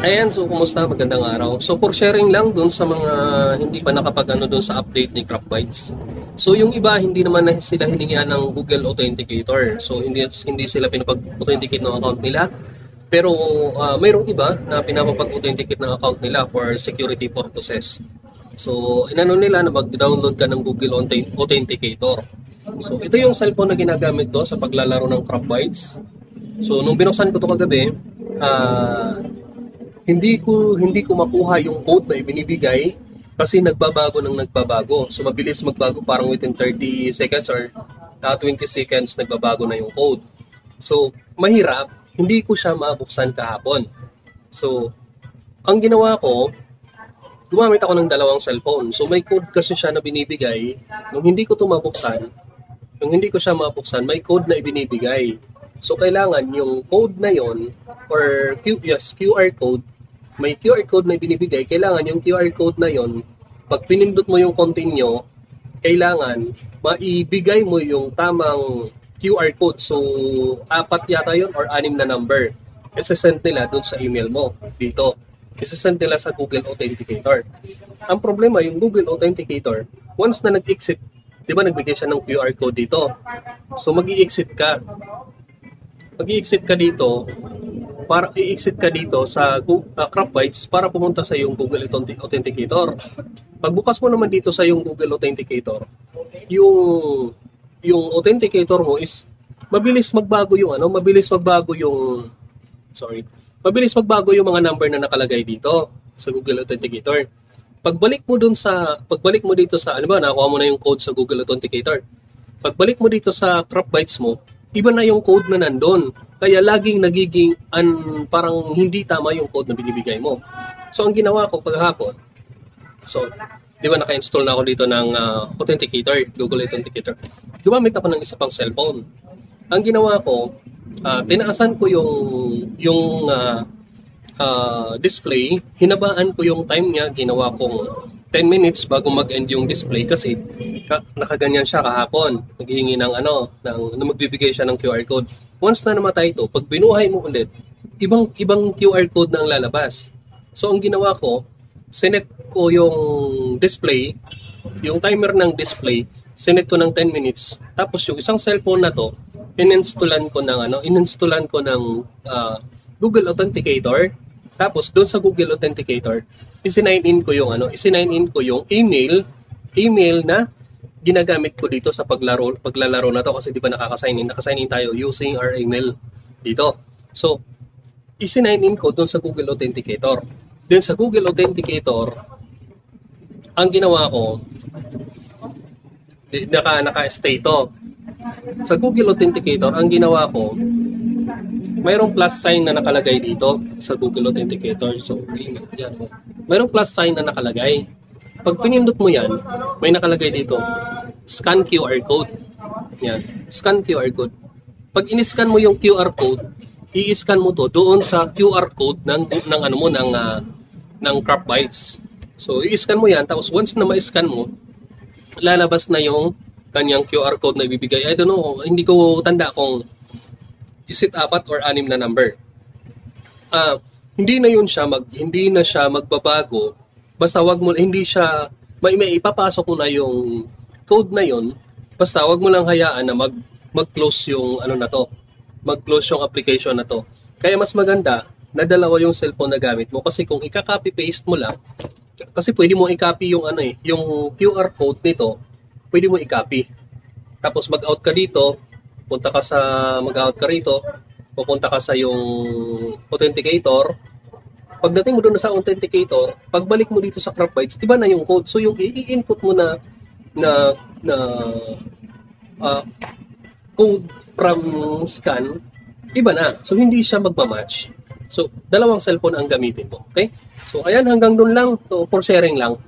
Ayan, so kumusta? Magandang araw. So for sharing lang dun sa mga hindi pa nakapag-ano dun sa update ni Crackbytes. So yung iba hindi naman na sila hiningian ng Google Authenticator. So hindi sila pinapag-authenticate ng account nila. Pero mayroong iba na pinapag-authenticate ng account nila for security purposes. So inano nila na mag-download ka ng Google Authenticator. So ito yung cellphone na ginagamit do sa paglalaro ng Crackbytes. So nung binuksan ko to kagabi, hindi ko makuha yung code na ibinibigay kasi nagbabago ng nagbabago. So mabilis magbago, parang within 30 seconds or 20 seconds nagbabago na yung code. So mahirap, hindi ko siya mabuksan kahapon. So ang ginawa ko, gumamit ako ng dalawang cellphone. So may code kasi siya na binibigay. Nung hindi ko siya mabuksan, may code na ibinibigay. So kailangan yung code na yon or QR code, may QR code na ibinibigay, kailangan yung QR code na yon, pag pinindot mo yung continue, kailangan maibigay mo yung tamang QR code. So 4 yata yon or 6 na number. Isesend nila dun sa email mo dito. Isesend nila sa Google Authenticator. Ang problema, yung Google Authenticator, once na nag-exit, di ba nagbigay siya ng QR code dito? So mag-i-exit ka dito para i-exit ka dito sa Crackbytes para pumunta sa yung Google Authenticator. Pagbukas mo naman dito sa yung Google Authenticator, yung authenticator mo is mabilis magbago yung mga number na nakalagay dito sa Google Authenticator. Pagbalik mo dito sa nakuha mo na yung code sa Google Authenticator. Pagbalik mo dito sa Crackbytes mo, iba na yung code na nandun. Kaya laging nagiging parang hindi tama yung code na binibigay mo. So ang ginawa ko paghapon, so di ba naka-install na ako dito ng Authenticator, Google Authenticator. Gumamit ako ng isa pang cellphone. Ang ginawa ko, tinaasan ko yung display, hinabaan ko yung time niya, ginawa kong 10 minutes bago mag-end yung display kasi nakaganyan siya kahapon. Naghihingi ng magbibigay siya ng QR code. Once na namatay ito, pag binuhay mo ulit, ibang QR code na ang lalabas. So ang ginawa ko, sinet ko yung display, yung timer ng display, sinet ko ng 10 minutes. Tapos yung isang cellphone na to, ininstallan ko ng Google Authenticator. Tapos doon sa Google Authenticator, isinign in ko yung email na ginagamit ko dito sa paglalaro na to kasi di ba nakasign in tayo using our email dito. So isinign in ko doon sa Google Authenticator. Doon sa Google Authenticator, ang ginawa ko, naka-stay to. Sa Google Authenticator, ang ginawa ko, mayroong plus sign na nakalagay dito sa Google Authenticator. So, yan. Mayroong plus sign na nakalagay. Pag pinindot mo yan, may nakalagay dito, scan QR code. Yan, scan QR code. Pag in-scan mo yung QR code, i-scan mo to doon sa QR code ng Crackbytes. So, i-scan mo yan, tapos once na ma-scan mo, lalabas na yung kanyang QR code na ibibigay. I don't know, hindi ko tanda kung is it 4 or 6 na number. Hindi na siya magbabago. Basta may ipapasok mo na yung code na yon. Basta wag mo lang hayaan na mag-close yung mag-close yung application na to. Kaya mas maganda na dalawa yung cellphone na gamit mo kasi kung i-copy paste mo lang, kasi pwede mo i-copy yung QR code nito, pwede mo i-copy. Tapos mag-out ka dito, mag-out ka rito, pupunta ka sa yung Authenticator. Pagdating mo doon sa Authenticator, pagbalik mo dito sa Crackbytes, iba na yung code. So yung i-input mo na code from scan, iba na. So hindi siya magma-match. So dalawang cellphone ang gamitin mo. Okay? So ayan, hanggang doon lang. So for sharing lang.